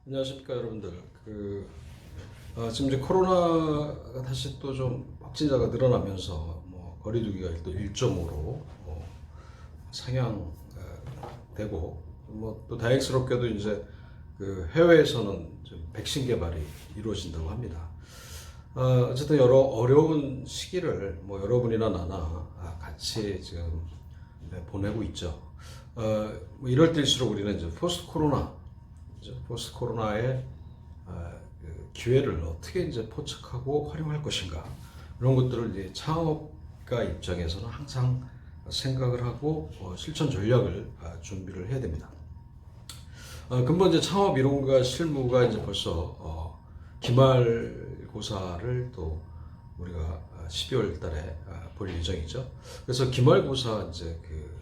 안녕하십니까 여러분들. 지금 이제 코로나가 다시 또 좀 확진자가 늘어나면서 뭐 거리두기가 또 1.5로 상향되고 뭐 또 다행스럽게도 이제 그 해외에서는 좀 백신 개발이 이루어진다고 합니다. 어쨌든 여러 어려운 시기를 뭐 여러분이나 나나 같이 지금 보내고 있죠. 뭐 이럴 때일수록 우리는 이제 포스트 코로나의 기회를 어떻게 이제 포착하고 활용할 것인가, 이런 것들을 이제 창업가 입장에서는 항상 생각을 하고 실천 전략을 준비를 해야 됩니다. 근본 이제 창업 이론과 실무가 이제 벌써 기말고사를 또 우리가 12월 달에 볼 예정이죠. 그래서 기말고사 이제 그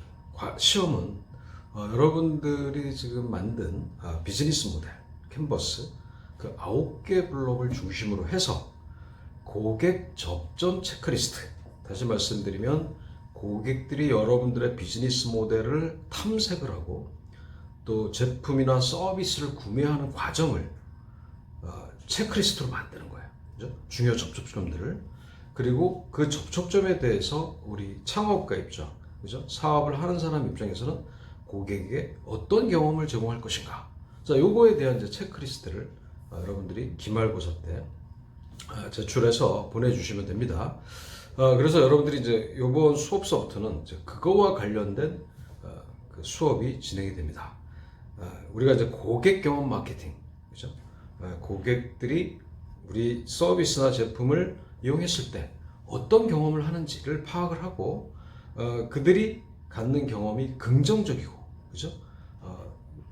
시험은 여러분들이 지금 만든 비즈니스 모델 캔버스 그 9개 블록을 중심으로 해서 고객 접점 체크리스트, 다시 말씀드리면 고객들이 여러분들의 비즈니스 모델을 탐색을 하고 또 제품이나 서비스를 구매하는 과정을 체크리스트로 만드는 거예요. 그죠? 중요 접촉점들을. 그리고 그 접촉점에 대해서 우리 창업가 입장, 그죠? 사업을 하는 사람 입장에서는 고객에게 어떤 경험을 제공할 것인가. 자, 요거에 대한 이제 체크리스트를 여러분들이 기말고사 때 제출해서 보내주시면 됩니다. 그래서 여러분들이 이제 요번 수업서부터는 이제 그거와 관련된 그 수업이 진행이 됩니다. 우리가 이제 고객 경험 마케팅, 그죠? 고객들이 우리 서비스나 제품을 이용했을 때 어떤 경험을 하는지를 파악을 하고 그들이 갖는 경험이 긍정적이고, 그죠?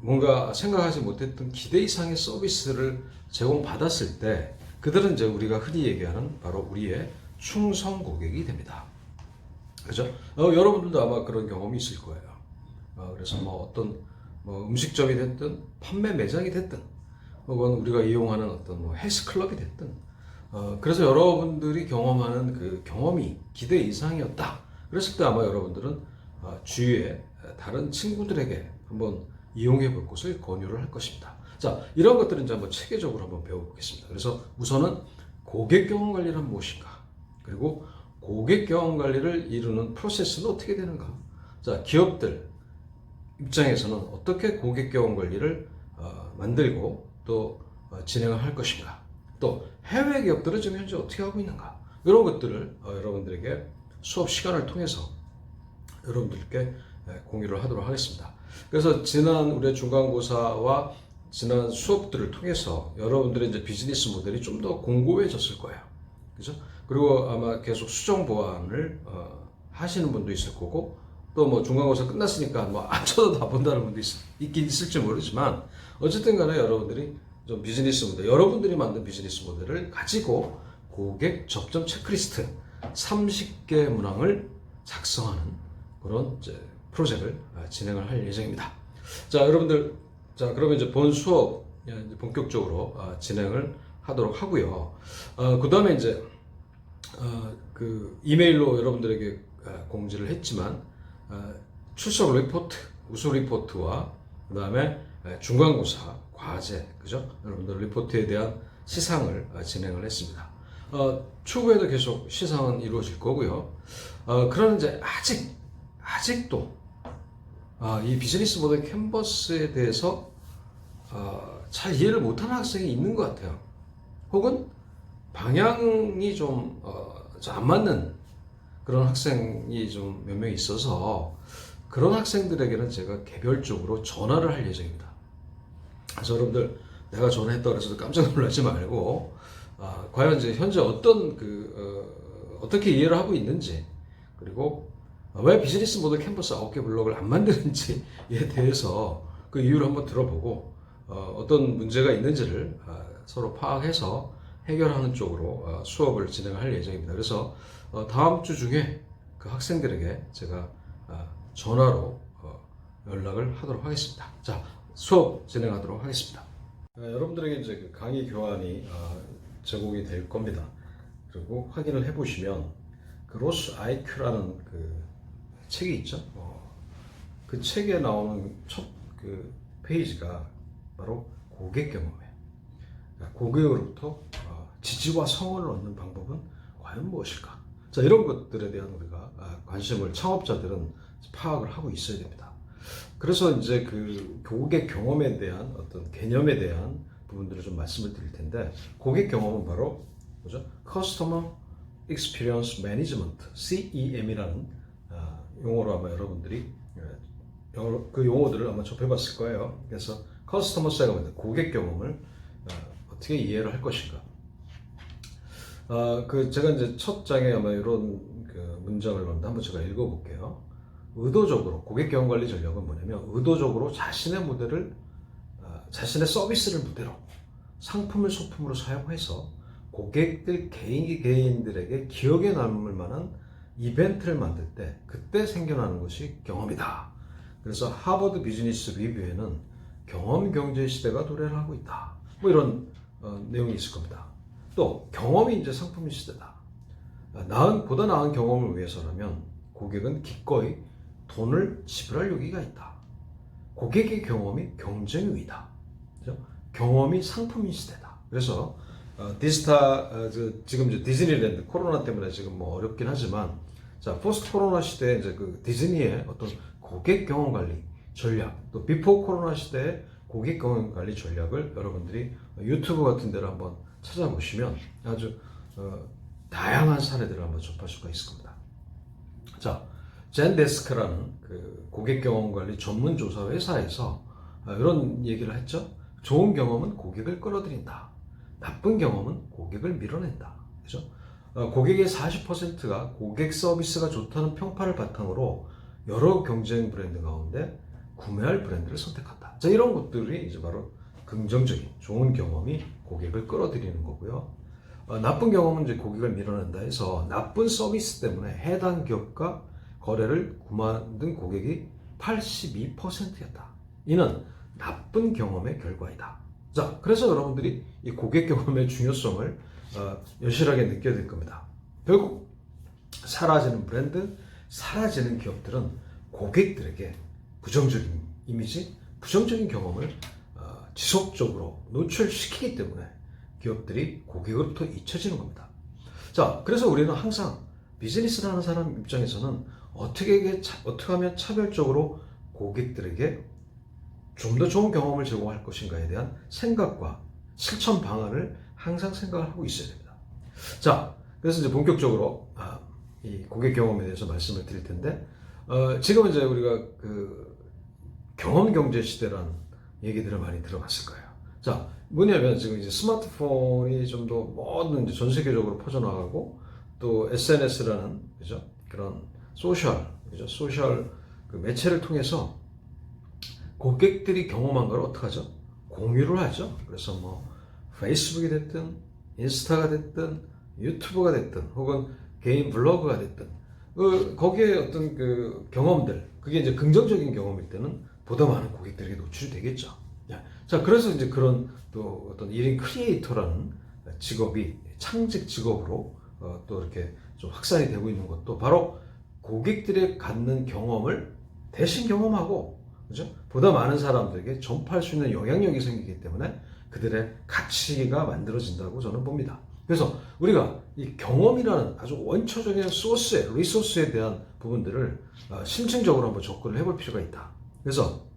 뭔가 생각하지 못했던 기대 이상의 서비스를 제공받았을 때 그들은 이제 우리가 흔히 얘기하는 바로 우리의 충성 고객이 됩니다. 그죠? 여러분들도 아마 그런 경험이 있을 거예요. 그래서 뭐 어떤 뭐 음식점이 됐든 판매 매장이 됐든 혹은 우리가 이용하는 어떤 뭐 헬스클럽이 됐든 그래서 여러분들이 경험하는 그 경험이 기대 이상이었다. 그랬을 때 아마 여러분들은 주위에 다른 친구들에게 한번 이용해 볼 것을 권유를 할 것입니다. 자, 이런 것들은 이제 한번 체계적으로 한번 배워보겠습니다. 그래서 우선은 고객 경험 관리란 무엇인가? 그리고 고객 경험 관리를 이루는 프로세스는 어떻게 되는가? 자, 기업들 입장에서는 어떻게 고객 경험 관리를 만들고 또 진행을 할 것인가? 또 해외 기업들은 지금 현재 어떻게 하고 있는가? 이런 것들을 여러분들에게 수업 시간을 통해서 여러분들께 공유를 하도록 하겠습니다. 그래서 지난 우리의 중간고사와 지난 수업들을 통해서 여러분들의 이제 비즈니스 모델이 좀 더 공고해졌을 거예요. 그죠? 그리고 아마 계속 수정 보완을 하시는 분도 있을 거고, 또 뭐 중간고사 끝났으니까 뭐 안 쳐도 본다는 분도 있긴 있을지 모르지만, 어쨌든 간에 여러분들이 좀 비즈니스 모델, 여러분들이 만든 비즈니스 모델을 가지고 고객 접점 체크리스트 30개 문항을 작성하는 그런 이제 프로젝트를 진행을 할 예정입니다. 자, 여러분들, 자, 그러면 이제 본 수업 이제 본격적으로 진행을 하도록 하고요. 그 다음에 이제 그 이메일로 여러분들에게 공지를 했지만 출석 리포트, 우수 리포트와 그 다음에 중간고사, 과제, 그죠? 여러분들 리포트에 대한 시상을 진행을 했습니다. 추후에도 계속 시상은 이루어질 거고요. 그러나 이제 아직도 이 비즈니스 모델 캔버스에 대해서 잘 이해를 못하는 학생이 있는 것 같아요. 혹은 방향이 좀 안 맞는 그런 학생이 좀 몇 명 있어서 그런 학생들에게는 제가 개별적으로 전화를 할 예정입니다. 그래서 여러분들, 내가 전화했다고 해서 깜짝 놀라지 말고 과연 이제 현재 어떻게 이해를 하고 있는지, 그리고 왜 비즈니스 모델 캔버스 9개 블록을 안 만드는지에 대해서 그 이유를 한번 들어보고 어떤 문제가 있는지를 서로 파악해서 해결하는 쪽으로 수업을 진행할 예정입니다. 그래서 다음 주 중에 그 학생들에게 제가 전화로 연락을 하도록 하겠습니다. 자, 수업 진행하도록 하겠습니다. 여러분들에게 이제 그 강의 교환이 제공이 될 겁니다. 그리고 확인을 해보시면 그 로스 IQ라는 그 책이 있죠. 그 책에 나오는 첫 그 페이지가 바로 고객 경험이에요. 고객으로부터 지지와 성원을 얻는 방법은 과연 무엇일까? 자, 이런 것들에 대한 우리가 관심을 창업자들은 파악을 하고 있어야 됩니다. 그래서 이제 그 고객 경험에 대한 어떤 개념에 대한 부분들을 좀 말씀을 드릴 텐데, 고객 경험은 바로 뭐죠? Customer Experience Management, CEM이라는 용어로 아마 여러분들이 그 용어들을 아마 접해봤을 거예요. 그래서 커스터머 세그먼트, 고객 경험을 어떻게 이해를 할 것인가. 제가 이제 첫 장에 아마 이런 그 문장을 넣는데 한번 제가 읽어볼게요. 의도적으로 고객 경험 관리 전략은 뭐냐면, 의도적으로 자신의 무대를 자신의 서비스를 무대로 상품을 소품으로 사용해서 고객들 개인들에게 기억에 남을 만한 이벤트를 만들 때 그때 생겨나는 것이 경험이다. 그래서 하버드 비즈니스 리뷰에는 경험 경제 시대가 도래를 하고 있다. 뭐 이런 내용이 있을 겁니다. 또 경험이 이제 상품의 시대다. 보다 나은 경험을 위해서라면 고객은 기꺼이 돈을 지불할 용의가 있다. 고객의 경험이 경쟁 우위다. 그렇죠? 경험이 상품인 시대다. 그래서 지금 이제 디즈니랜드 코로나 때문에 지금 뭐 어렵긴 하지만, 자, 포스트 코로나 시대에 이제 그 디즈니의 어떤 고객 경험 관리 전략, 또 비포 코로나 시대의 고객 경험 관리 전략을 여러분들이 유튜브 같은 데를 한번 찾아보시면 아주 다양한 사례들을 한번 접할 수가 있을 겁니다. 자, 젠데스크라는 그 고객 경험 관리 전문 조사 회사에서 이런 얘기를 했죠. 좋은 경험은 고객을 끌어들인다. 나쁜 경험은 고객을 밀어낸다. 그죠? 고객의 40%가 고객 서비스가 좋다는 평판을 바탕으로 여러 경쟁 브랜드 가운데 구매할 브랜드를 선택한다. 자, 이런 것들이 이제 바로 긍정적인 좋은 경험이 고객을 끌어들이는 거고요. 나쁜 경험은 이제 고객을 밀어낸다 해서 나쁜 서비스 때문에 해당 기업과 거래를 그만둔 고객이 82%였다. 이는 나쁜 경험의 결과이다. 자, 그래서 여러분들이 이 고객 경험의 중요성을 여실하게 느껴야 될 겁니다. 결국 사라지는 브랜드, 사라지는 기업들은 고객들에게 부정적인 이미지, 부정적인 경험을 지속적으로 노출시키기 때문에 기업들이 고객으로부터 잊혀지는 겁니다. 자, 그래서 우리는 항상 비즈니스를 하는 사람 입장에서는 어떻게 하면 차별적으로 고객들에게 좀 더 좋은 경험을 제공할 것인가에 대한 생각과 실천 방안을 항상 생각을 하고 있어야 됩니다. 자, 그래서 이제 본격적으로 이 고객 경험에 대해서 말씀을 드릴 텐데, 지금은 이제 우리가 그 경험 경제 시대라는 얘기들을 많이 들어봤을 거예요. 자, 뭐냐면 지금 이제 스마트폰이 좀 더 모든 이제 전 세계적으로 퍼져나가고, 또 SNS라는 그죠? 그런 소셜 그 매체를 통해서 고객들이 경험한 걸 어떡하죠? 공유를 하죠. 그래서 뭐 페이스북이 됐든 인스타가 됐든 유튜브가 됐든 혹은 개인 블로그가 됐든 거기에 어떤 그 경험들, 그게 이제 긍정적인 경험일 때는 보다 많은 고객들에게 노출이 되겠죠. 자, 그래서 이제 그런 또 어떤 1인 크리에이터라는 직업이 창직 직업으로 또 이렇게 좀 확산이 되고 있는 것도 바로 고객들이 갖는 경험을 대신 경험하고, 그죠? 보다 많은 사람들에게 전파할 수 있는 영향력이 생기기 때문에 그들의 가치가 만들어진다고 저는 봅니다. 그래서 우리가 이 경험이라는 아주 원초적인 리소스에 대한 부분들을 심층적으로 한번 접근을 해볼 필요가 있다. 그래서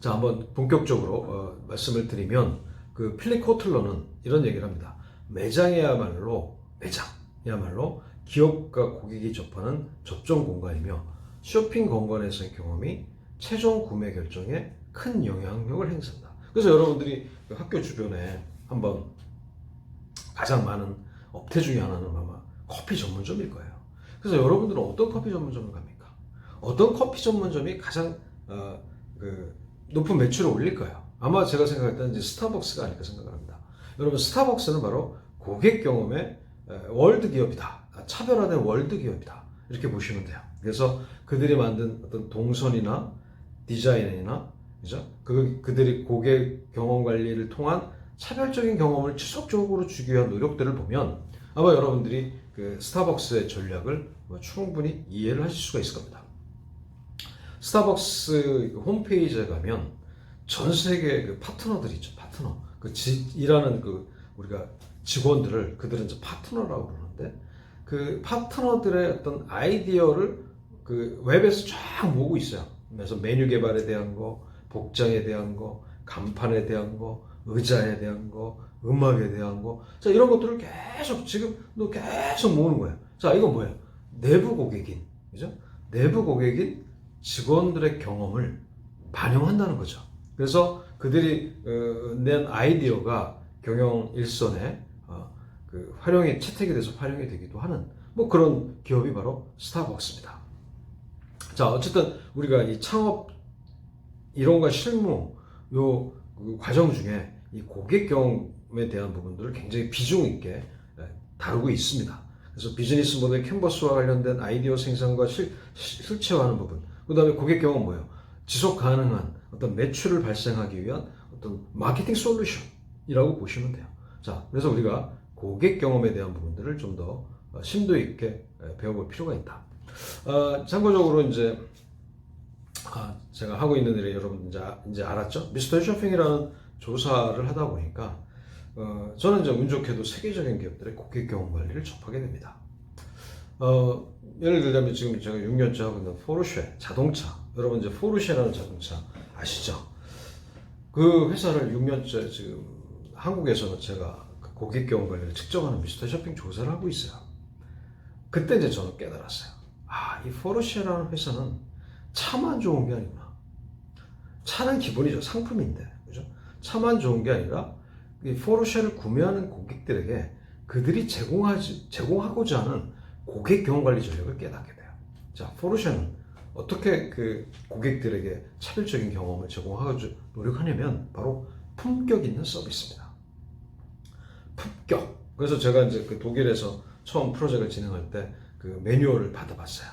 자, 한번 본격적으로 말씀을 드리면, 그 필립 코틀러는 이런 얘기를 합니다. 매장이야말로 기업과 고객이 접하는 접점 공간이며 쇼핑 공간에서의 경험이 최종 구매 결정에 큰 영향력을 행사한다. 그래서 여러분들이 학교 주변에 한번 가장 많은 업태 중에 하나는 아마 커피 전문점일 거예요. 그래서 여러분들은 어떤 커피 전문점을 갑니까? 어떤 커피 전문점이 가장 높은 매출을 올릴까요? 아마 제가 생각할 때는 이제 스타벅스가 아닐까 생각을 합니다. 여러분, 스타벅스는 바로 고객 경험의 월드 기업이다. 차별화된 월드 기업이다. 이렇게 보시면 돼요. 그래서 그들이 만든 어떤 동선이나 디자인이나, 그죠? 그들이 고객 경험 관리를 통한 차별적인 경험을 지속적으로 주기 위한 노력들을 보면 아마 여러분들이 그 스타벅스의 전략을 충분히 이해를 하실 수가 있을 겁니다. 스타벅스 홈페이지에 가면 전 세계 그 파트너들이 있죠. 파트너. 일하는 우리가 직원들을 그들은 이제 파트너라고 그러는데 그 파트너들의 어떤 아이디어를 그 웹에서 쫙 모으고 있어요. 그래서 메뉴 개발에 대한 거, 복장에 대한 거, 간판에 대한 거, 의자에 대한 거, 음악에 대한 거. 자, 이런 것들을 지금도 계속 모으는 거예요. 자, 이건 뭐예요? 내부 고객인, 그죠? 내부 고객인 직원들의 경험을 반영한다는 거죠. 그래서 그들이 낸 아이디어가 경영 일선에 채택이 돼서 활용이 되기도 하는 뭐 그런 기업이 바로 스타벅스입니다. 자, 어쨌든 우리가 이 창업 이론과 실무 그 과정 중에 이 고객 경험에 대한 부분들을 굉장히 비중 있게 다루고 있습니다. 그래서 비즈니스 모델 캔버스와 관련된 아이디어 생산과 실체화하는 부분, 그 다음에 고객 경험 뭐예요? 지속 가능한 어떤 매출을 발생하기 위한 어떤 마케팅 솔루션이라고 보시면 돼요. 자, 그래서 우리가 고객 경험에 대한 부분들을 좀 더 심도 있게 배워볼 필요가 있다. 참고적으로 이제 제가 하고 있는 일에 여러분 이제 알았죠? 미스터 쇼핑이라는 조사를 하다 보니까 저는 이제 운 좋게도 세계적인 기업들의 고객 경험 관리를 접하게 됩니다. 예를 들자면 지금 제가 6년째 하고 있는 포르쉐 자동차, 여러분 이제 포르쉐라는 자동차 아시죠? 그 회사를 6년째 지금 한국에서는 제가 그 고객 경험 관리를 측정하는 미스터 쇼핑 조사를 하고 있어요. 그때 이제 저는 깨달았어요. 이 포르쉐라는 회사는 차만 좋은 게 아니구나. 차는 기본이죠. 상품인데, 그죠? 차만 좋은 게 아니라 이 포르쉐를 구매하는 고객들에게 그들이 제공하고자 하는 고객 경험 관리 전략을 깨닫게 돼요. 자, 포르쉐는 어떻게 그 고객들에게 차별적인 경험을 제공하고자 노력하냐면 바로 품격 있는 서비스입니다. 품격. 그래서 제가 이제 그 독일에서 처음 프로젝트를 진행할 때 그 매뉴얼을 받아봤어요.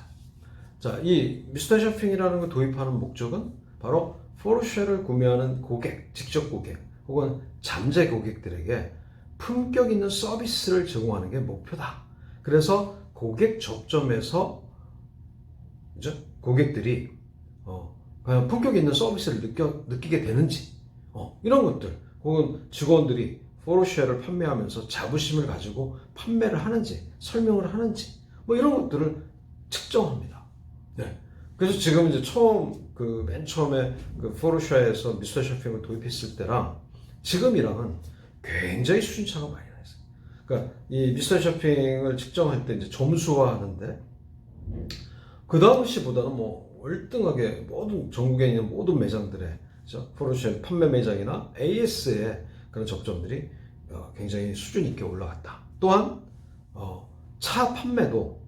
자, 이 미스터 쇼핑이라는 걸 도입하는 목적은 바로 포르쉐를 구매하는 고객, 직접 고객 혹은 잠재 고객들에게 품격 있는 서비스를 제공하는 게 목표다. 그래서 고객 접점에서 이제 고객들이 과연 품격 있는 서비스를 느끼게 되는지 이런 것들 혹은 직원들이 포르쉐를 판매하면서 자부심을 가지고 판매를 하는지 설명을 하는지 뭐 이런 것들을 측정합니다. 네. 그래서 지금 이제 맨 처음에 그 포르쉐에서 미스터 쇼핑을 도입했을 때랑 지금이랑은 굉장히 수준차가 많이 나있어요. 그러니까 이 미스터 쇼핑을 측정할 때 이제 점수화하는데 그 당시보다는 뭐 월등하게 전국에 있는 모든 매장들의 포르쉐 판매 매장이나 AS의 그런 접점들이 굉장히 수준 있게 올라갔다. 또한 차 판매도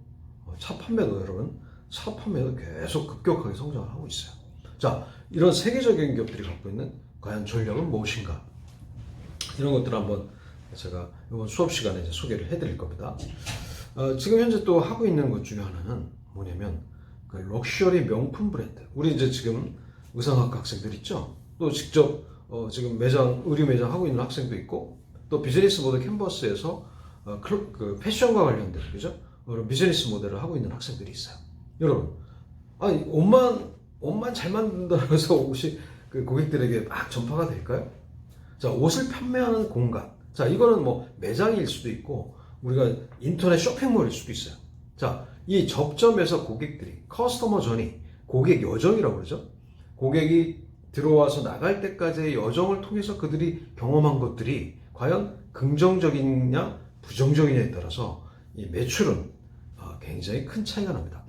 여러분 차 판매도 계속 급격하게 성장을 하고 있어요. 자, 이런 세계적인 기업들이 갖고 있는 과연 전략은 무엇인가? 이런 것들을 한번 제가 이번 수업 시간에 이제 소개를 해드릴 겁니다. 지금 현재 또 하고 있는 것 중에 하나는 뭐냐면 그 럭셔리 명품 브랜드. 우리 이제 지금 의상학과 학생들 있죠? 또 직접 지금 의류 매장 하고 있는 학생도 있고 또 비즈니스 모델 캔버스에서 그 패션과 관련된 그죠? 비즈니스 모델을 하고 있는 학생들이 있어요. 여러분, 옷만 잘 만든다고 해서 옷이 그 고객들에게 막 전파가 될까요? 자, 옷을 판매하는 공간. 자, 이거는 뭐 매장일 수도 있고 우리가 인터넷 쇼핑몰일 수도 있어요. 자, 이 접점에서 고객들이 커스터머 저니, 고객 여정이라고 그러죠. 고객이 들어와서 나갈 때까지의 여정을 통해서 그들이 경험한 것들이 과연 긍정적이냐 부정적이냐에 따라서 이 매출은 굉장히 큰 차이가 납니다.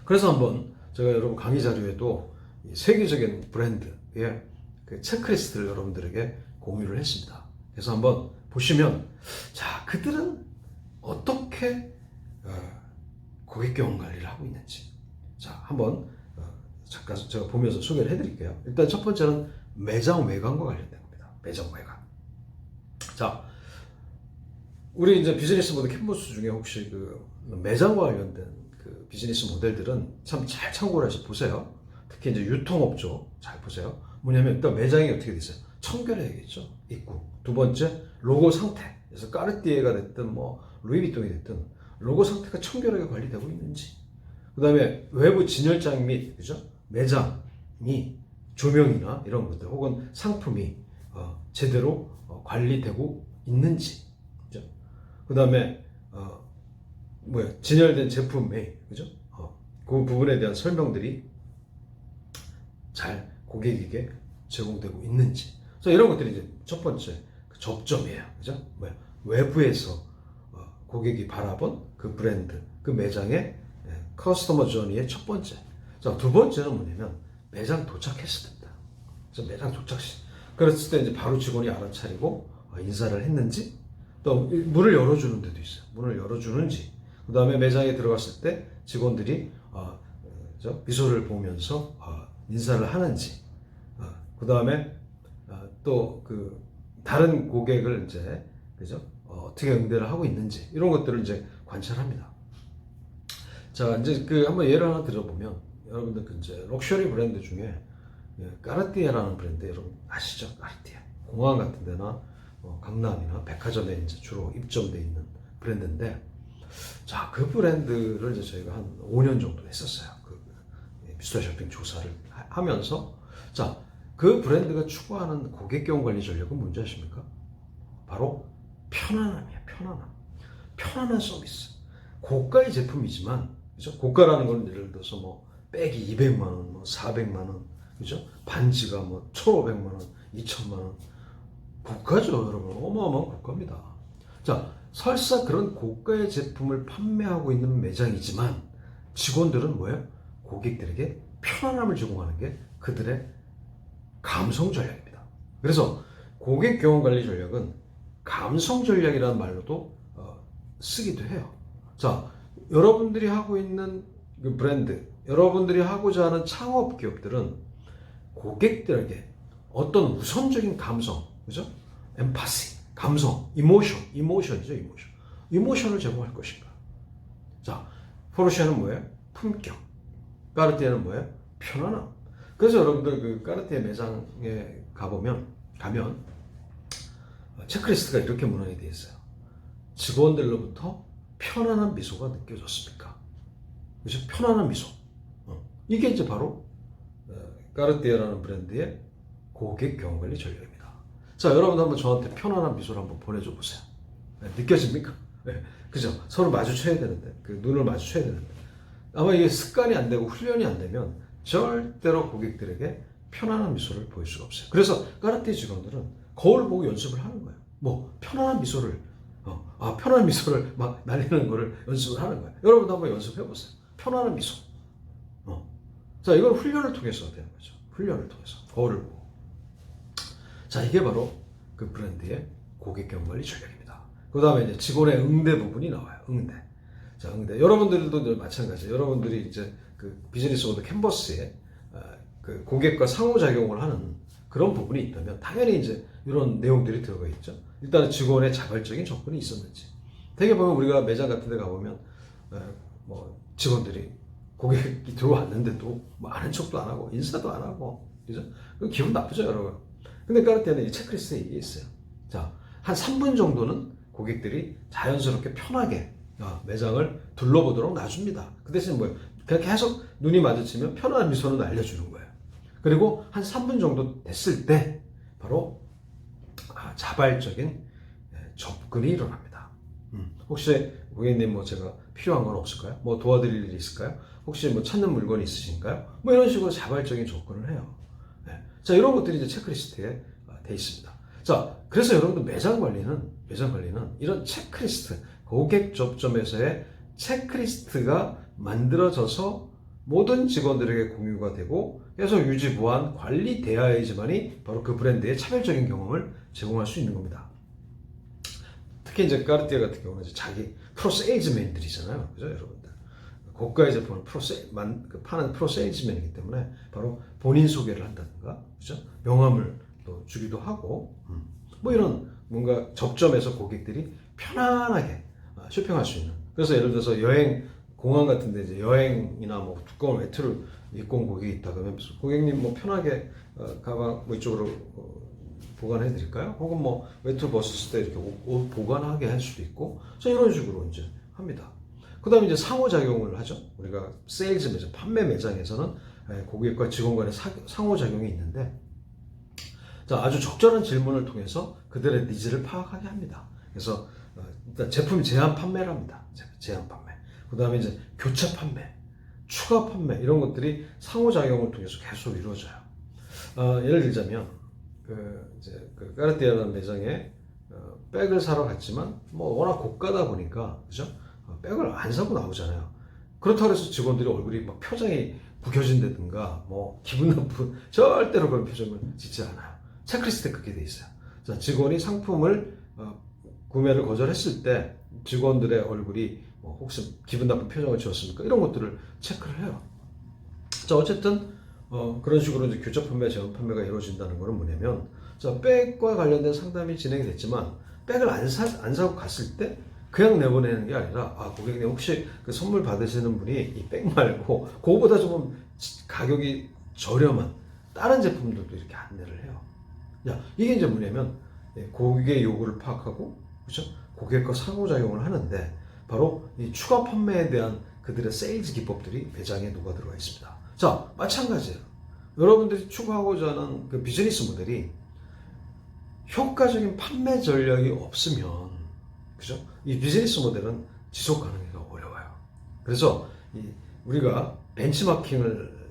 그래서 한번 제가 여러분 강의 자료에도 세계적인 브랜드의 그 체크리스트를 여러분들에게 공유를 했습니다. 그래서 한번 보시면 자, 그들은 어떻게 고객 경험 관리를 하고 있는지 자, 한번 잠깐 제가 보면서 소개를 해드릴게요. 일단 첫 번째는 매장 외관과 관련된 겁니다. 매장 외관. 자, 우리 이제 비즈니스 모델 캔버스 중에 혹시 그 매장과 관련된 그 비즈니스 모델들은 참 잘 참고를 해서 보세요. 특히 이제 유통업종 잘 보세요. 뭐냐면 일단 매장이 어떻게 돼 있어요? 청결해야겠죠. 입구. 두 번째 로고 상태. 그래서 까르띠에가 됐든 뭐 루이비통이 됐든 로고 상태가 청결하게 관리되고 있는지. 그 다음에 외부 진열장 및 그죠? 매장이 조명이나 이런 것들 혹은 상품이 제대로 관리되고 있는지, 그죠? 그 다음에 진열된 제품이, 그죠? 그 부분에 대한 설명들이 잘 고객에게 제공되고 있는지. 그래서 이런 것들이 이제 첫 번째 그 접점이에요, 그죠? 외부에서 고객이 바라본 그 브랜드, 그 매장의 커스터머 저니의 첫 번째. 자, 두 번째는 뭐냐면 매장 도착했을 때입니다. 그래서 매장 도착 시, 그랬을 때 이제 바로 직원이 알아차리고 인사를 했는지, 또 문을 열어주는 데도 있어요. 문을 열어주는지, 그 다음에 매장에 들어갔을 때 직원들이 미소를 보면서 인사를 하는지, 그 다음에 또 그 다른 고객을 이제, 그죠? 어떻게 응대를 하고 있는지, 이런 것들을 이제 관찰합니다. 자, 이제 한번 예를 하나 들어보면, 여러분들 이제 럭셔리 브랜드 중에 까르띠에라는 브랜드 여러분 아시죠? 까르띠에. 공항 같은 데나 강남이나 백화점에 이제 주로 입점되어 있는 브랜드인데, 자, 그 브랜드를 이제 저희가 한 5년 정도 했었어요. 그 미스터 쇼핑 조사를 하면서, 자, 그 브랜드가 추구하는 고객 경험 관리 전략은 뭔지 아십니까? 바로 편안함이에요. 편안한 서비스. 고가의 제품이지만, 그죠? 고가라는 건 예를 들어서 뭐 백이 200만 원, 뭐 400만 원, 그죠? 반지가 뭐 1,500만 원, 2,000만 원. 고가죠, 여러분. 어마어마한 고가입니다. 자, 설사 그런 고가의 제품을 판매하고 있는 매장이지만 직원들은 뭐예요? 고객들에게 편안함을 제공하는 게 그들의 감성 전략입니다. 그래서 고객 경험 관리 전략은 감성 전략이라는 말로도 쓰기도 해요. 자, 여러분들이 하고 있는 그 브랜드, 여러분들이 하고자 하는 창업 기업들은 고객들에게 어떤 우선적인 감성, 그죠? 엠파시, 감성, 이모션이죠, 이모션을 제공할 것인가. 자, 포르쉐는 뭐예요? 품격. 까르띠에는 뭐예요? 편안함. 그래서 여러분들 그 까르띠에 매장에 가면 체크리스트가 이렇게 문항이 되어 있어요. 직원들로부터 편안한 미소가 느껴졌습니까? 그죠? 편안한 미소. 이게 이제 바로 까르띠에라는 브랜드의 고객 경험 관리 전략입니다. 자, 여러분 한번 저한테 편안한 미소를 한번 보내줘 보세요. 느껴집니까? 네, 그죠? 서로 마주쳐야 되는데, 그 눈을 마주쳐야 되는데, 아마 이게 습관이 안 되고 훈련이 안 되면 절대로 고객들에게 편안한 미소를 보일 수가 없어요. 그래서 까르띠에 직원들은 거울 보고 연습을 하는 거예요. 뭐 편안한 미소를 편안한 미소를 막 날리는 거를 연습을 하는 거예요. 여러분도 한번 연습해 보세요. 편안한 미소. 자, 이건 훈련을 통해서 되는 거죠. 훈련을 통해서 거울을 보고. 자, 이게 바로 그 브랜드의 고객 경험 관리 전략입니다. 그 다음에 이제 직원의 응대 부분이 나와요. 응대. 자, 응대. 여러분들도 마찬가지예요. 여러분들이 이제 그 비즈니스 모드 캔버스에 그 고객과 상호작용을 하는 그런 부분이 있다면 당연히 이제 이런 내용들이 들어가 있죠. 일단은 직원의 자발적인 접근이 있었는지. 되게 보면 우리가 매장 같은 데 가보면 뭐 직원들이 고객이 들어왔는데도 뭐 아는 척도 안 하고 인사도 안 하고, 그죠? 기분 나쁘죠, 여러분. 근데 까르띠에는 이 체크리스트에 이게 있어요. 자, 한 3분 정도는 고객들이 자연스럽게 편하게 매장을 둘러보도록 놔줍니다. 그 대신 뭐예요? 그냥 계속 눈이 마주치면 편안한 미소는 알려주는 거예요. 그리고 한 3분 정도 됐을 때 바로 자발적인 접근이 일어납니다. 혹시 고객님 뭐 제가 필요한 건 없을까요? 뭐 도와드릴 일이 있을까요? 혹시 뭐 찾는 물건이 있으신가요? 뭐 이런 식으로 자발적인 접근을 해요. 네. 자, 이런 것들이 이제 체크리스트에 돼 있습니다. 자, 그래서 여러분들 매장 관리는 이런 체크리스트, 고객 접점에서의 체크리스트가 만들어져서 모든 직원들에게 공유가 되고 계속 유지보완 관리돼야지만이 바로 그 브랜드의 차별적인 경험을 제공할 수 있는 겁니다. 특히 이제 까르띠에 같은 경우는 이제 자기 프로세일즈맨들이잖아요, 그죠, 여러분들? 고가의 제품을 파는 프로세일즈맨이기 때문에 바로 본인 소개를 한다든가, 그죠? 명함을 또 주기도 하고, 뭐 이런 뭔가 접점에서 고객들이 편안하게 쇼핑할 수 있는. 그래서 예를 들어서 공항 같은데 이제 여행이나 뭐 두꺼운 외투를 입고 온 고객이 있다 그러면 고객님 뭐 편하게 가방 뭐 이쪽으로 보관해 드릴까요? 혹은 뭐 외투 벗었을 때 이렇게 옷 보관하게 할 수도 있고, 그래서 이런 식으로 이제 합니다. 그 다음에 이제 상호작용을 하죠. 우리가 세일즈 매장, 판매 매장에서는 고객과 직원 간의 상호작용이 있는데, 자, 아주 적절한 질문을 통해서 그들의 니즈를 파악하게 합니다. 그래서 일단 제품 제한 판매를 합니다. 제한 판매. 그 다음에 이제 교체 판매, 추가 판매 이런 것들이 상호작용을 통해서 계속 이루어져요. 예를 들자면 이제 까르띠에라는 매장에 백을 사러 갔지만 뭐 워낙 고가다 보니까 그죠? 백을 안 사고 나오잖아요. 그렇다고 해서 직원들이 얼굴이 막 표정이 구겨진다든가 뭐 기분 나쁜 절대로 그런 표정을 짓지 않아요. 체크리스트에 그렇게 돼 있어요. 자, 직원이 상품을 구매를 거절했을 때 직원들의 얼굴이 혹시 기분 나쁜 표정을 지었습니까? 이런 것들을 체크를 해요. 자, 어쨌든 그런 식으로 이제 교체 판매, 제한 판매가 이루어진다는 것은 뭐냐면, 자, 백과 관련된 상담이 진행이 됐지만 백을 안 사고 갔을 때 그냥 내보내는 게 아니라, 고객님 혹시 그 선물 받으시는 분이 이 백 말고 그거보다 조금 가격이 저렴한 다른 제품들도 이렇게 안내를 해요. 야, 이게 이제 뭐냐면 고객의 요구를 파악하고, 그렇죠? 고객과 상호작용을 하는데, 바로 이 추가 판매에 대한 그들의 세일즈 기법들이 매장에 녹아 들어가 있습니다. 자, 마찬가지예요. 여러분들이 추구하고자 하는 그 비즈니스 모델이 효과적인 판매 전략이 없으면, 그죠? 이 비즈니스 모델은 지속 가능하기가 어려워요. 그래서 우리가 벤치마킹을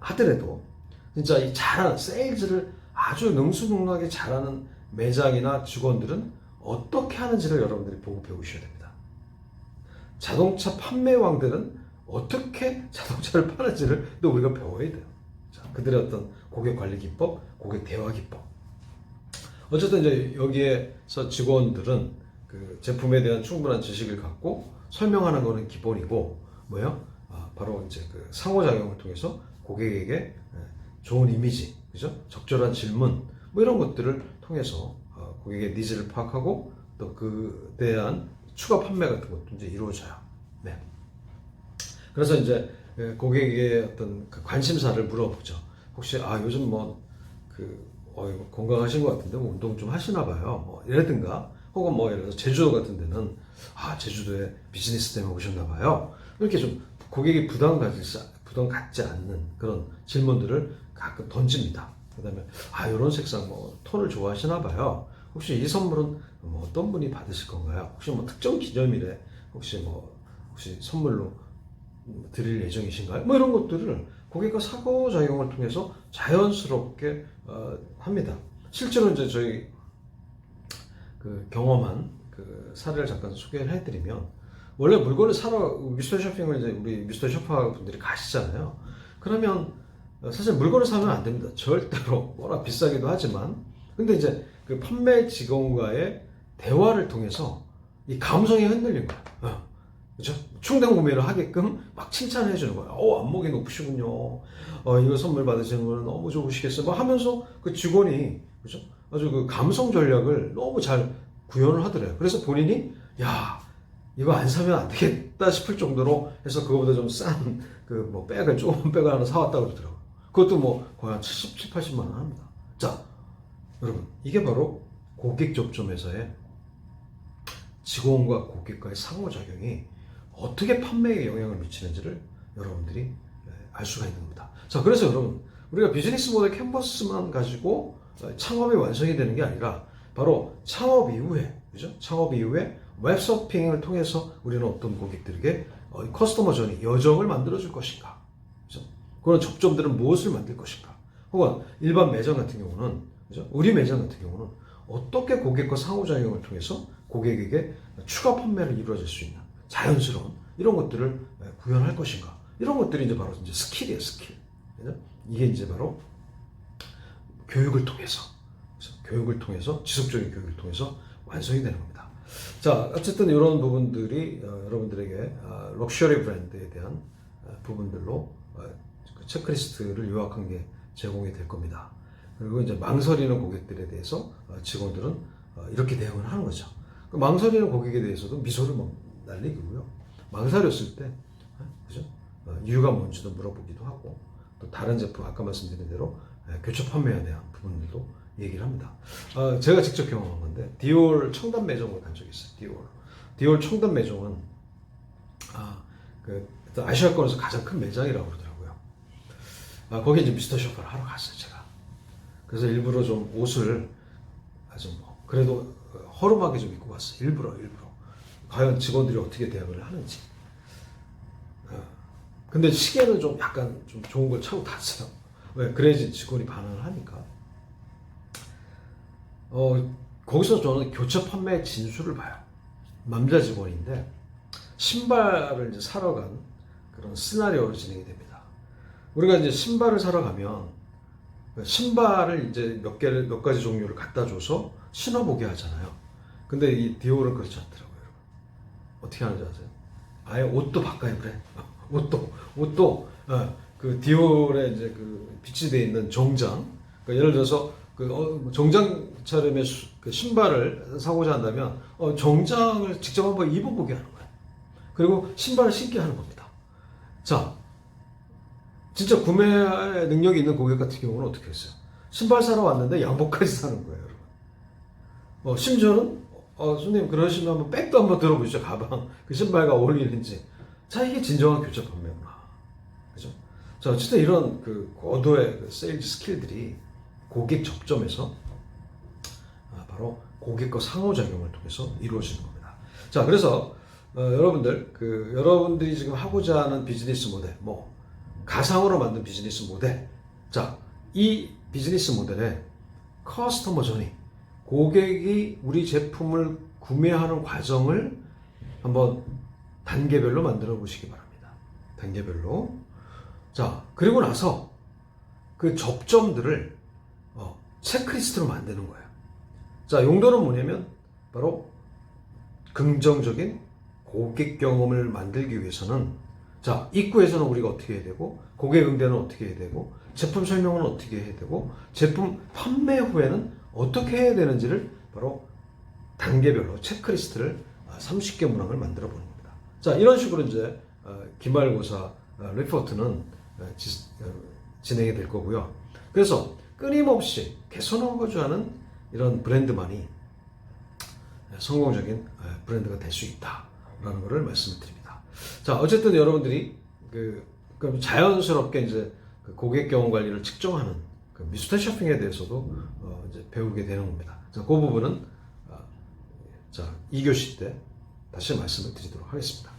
하더라도 진짜 이 잘하는 세일즈를 아주 능수능란하게 잘하는 매장이나 직원들은 어떻게 하는지를 여러분들이 보고 배우셔야 됩니다. 자동차 판매왕들은 어떻게 자동차를 파는지를 또 우리가 배워야 돼요. 자, 그들의 어떤 고객 관리 기법, 고객 대화 기법. 어쨌든 이제 여기에서 직원들은 그 제품에 대한 충분한 지식을 갖고 설명하는 것은 기본이고, 뭐예요? 바로 이제 그 상호작용을 통해서 고객에게 좋은 이미지, 그죠? 적절한 질문, 뭐 이런 것들을 통해서 고객의 니즈를 파악하고 또 그에 대한 추가 판매 같은 것도 이제 이루어져요. 네. 그래서 이제 고객의 어떤 그 관심사를 물어보죠. 혹시 요즘 건강하신 것 같은데 뭐 운동 좀 하시나 봐요. 뭐 이라든가, 혹은 뭐 예를 들어서 제주도 같은 데는 제주도에 비즈니스 때문에 오셨나 봐요. 이렇게 좀 고객이 부담 갖지 않는 그런 질문들을 가끔 던집니다. 그다음에 이런 색상 뭐 톤을 좋아하시나 봐요. 혹시 이 선물은 뭐 어떤 분이 받으실 건가요? 혹시 뭐 특정 기념일에 혹시 선물로 드릴 예정이신가요? 뭐 이런 것들을 고객과 상호작용을 통해서 자연스럽게 합니다. 실제로 이제 저희 그 경험한 그 사례를 잠깐 소개를 해드리면, 원래 물건을 사러 미스터 쇼핑을 이제 우리 미스터 쇼파 분들이 가시잖아요. 그러면 사실 물건을 사면 안 됩니다. 절대로. 워낙 비싸기도 하지만. 근데 이제 그 판매 직원과의 대화를 통해서 이 감성이 흔들린 거예요. 그죠? 충동 구매를 하게끔 막 칭찬해 주는 거예요. 안목이 높으시군요. 이거 선물 받으시는 거는 너무 좋으시겠어요. 막 하면서 그 직원이, 그죠? 아주 그 감성 전략을 너무 잘 구현을 하더래요. 그래서 본인이, 이거 안 사면 안 되겠다 싶을 정도로 해서 그거보다 좀 싼 백을, 조금 백을 하나 사왔다고 그러더라고요. 그것도 거의 한 70, 80만 원 합니다. 자, 여러분, 이게 바로 고객 접점에서의 직원과 고객과의 상호작용이 어떻게 판매에 영향을 미치는지를 여러분들이 알 수가 있는 겁니다. 자, 그래서 여러분, 우리가 비즈니스 모델 캔버스만 가지고 창업이 완성이 되는 게 아니라, 바로 창업 이후에, 그죠? 창업 이후에 웹서핑을 통해서 우리는 어떤 고객들에게 커스터머 저니, 여정을 만들어 줄 것인가? 그죠? 그런 접점들은 무엇을 만들 것인가? 혹은 일반 매장 같은 경우는, 그죠? 우리 매장 같은 경우는 어떻게 고객과 상호작용을 통해서 고객에게 추가 판매를 이루어질 수 있는 자연스러운 이런 것들을 구현할 것인가? 이런 것들이 이제 바로 이제 스킬이에요, 스킬. 그죠? 이게 이제 바로 교육을 통해서, 지속적인 교육을 통해서 완성이 되는 겁니다. 자, 어쨌든 이런 부분들이 여러분들에게 럭셔리 브랜드에 대한 부분들로 그 체크리스트를 요약한 게 제공이 될 겁니다. 그리고 이제 망설이는 고객들에 대해서 직원들은 이렇게 대응을 하는 거죠. 그 망설이는 고객에 대해서도 미소를 날리고요. 망설였을 때, 그죠? 이유가 뭔지도 물어보기도 하고, 또 다른 제품, 아까 말씀드린 대로 교체 판매에 대한 부분들도 얘기를 합니다. 제가 직접 경험한 건데, 디올 청담 매장을 간 적이 있어요. 디올 청담 매장은 아시아권에서 가장 큰 매장이라고 그러더라고요. 거기 이제 미스터 쇼퍼를 하러 갔어요, 제가. 그래서 일부러 좀 옷을 아주 뭐 그래도 허름하게 좀 입고 갔어요. 일부러. 과연 직원들이 어떻게 대응을 하는지. 근데 시계는 좀 약간 좀 좋은 걸 차고 탔어요. 왜? 그래야지 직원이 반응을 하니까. 거기서 저는 교체 판매의 진수를 봐요. 남자 직원인데 신발을 이제 사러 간 그런 시나리오로 진행이 됩니다. 우리가 이제 신발을 사러 가면 신발을 이제 몇 가지 종류를 갖다 줘서 신어보게 하잖아요. 근데 이 디올은 그렇지 않더라고요. 여러분. 어떻게 하는지 아세요? 아예 옷도 바꿔요, 그래. 옷도 그 디올에 이제 그 비치되어 있는 정장. 그러니까 예를 들어서 그 정장 차림의 그 신발을 사고자 한다면 정장을 직접 한번 입어보게 하는 거예요. 그리고 신발을 신게 하는 겁니다. 자, 진짜 구매 능력이 있는 고객 같은 경우는 어떻게 했어요? 신발 사러 왔는데 양복까지 사는 거예요, 여러분. 심지어는 손님 그러시면 한번 백도 한번 들어보시죠. 가방 그 신발과 어울리는지. 자, 이게 진정한 교체 판매구나. 그죠? 자, 어쨌든 이런 그 고도의 그 세일즈 스킬들이 고객 접점에서 바로 고객과 상호작용을 통해서 이루어지는 겁니다. 자, 그래서 여러분들이 지금 하고자 하는 비즈니스 모델, 뭐 가상으로 만든 비즈니스 모델. 자, 이 비즈니스 모델의 커스터머 저니, 고객이 우리 제품을 구매하는 과정을 한번 단계별로 만들어 보시기 바랍니다. 단계별로. 자, 그리고 나서 그 접점들을 체크리스트로 만드는 거예요. 자, 용도는 뭐냐면 바로 긍정적인 고객 경험을 만들기 위해서는, 자, 입구에서는 우리가 어떻게 해야 되고, 고객 응대는 어떻게 해야 되고, 제품 설명은 어떻게 해야 되고, 제품 판매 후에는 어떻게 해야 되는지를 바로 단계별로 체크리스트를 30개 문항을 만들어 보는 겁니다. 자, 이런 식으로 이제 기말고사 리포트는 진행이 될 거고요. 그래서 끊임없이 개선하고자 하는 이런 브랜드만이 성공적인 브랜드가 될 수 있다라는 것을 말씀을 드립니다. 자, 어쨌든 여러분들이 그럼 자연스럽게 이제 그 고객 경험 관리를 측정하는 그 미스터 쇼핑에 대해서도 이제 배우게 되는 겁니다. 자, 그 부분은 자, 2교시 때 다시 말씀을 드리도록 하겠습니다.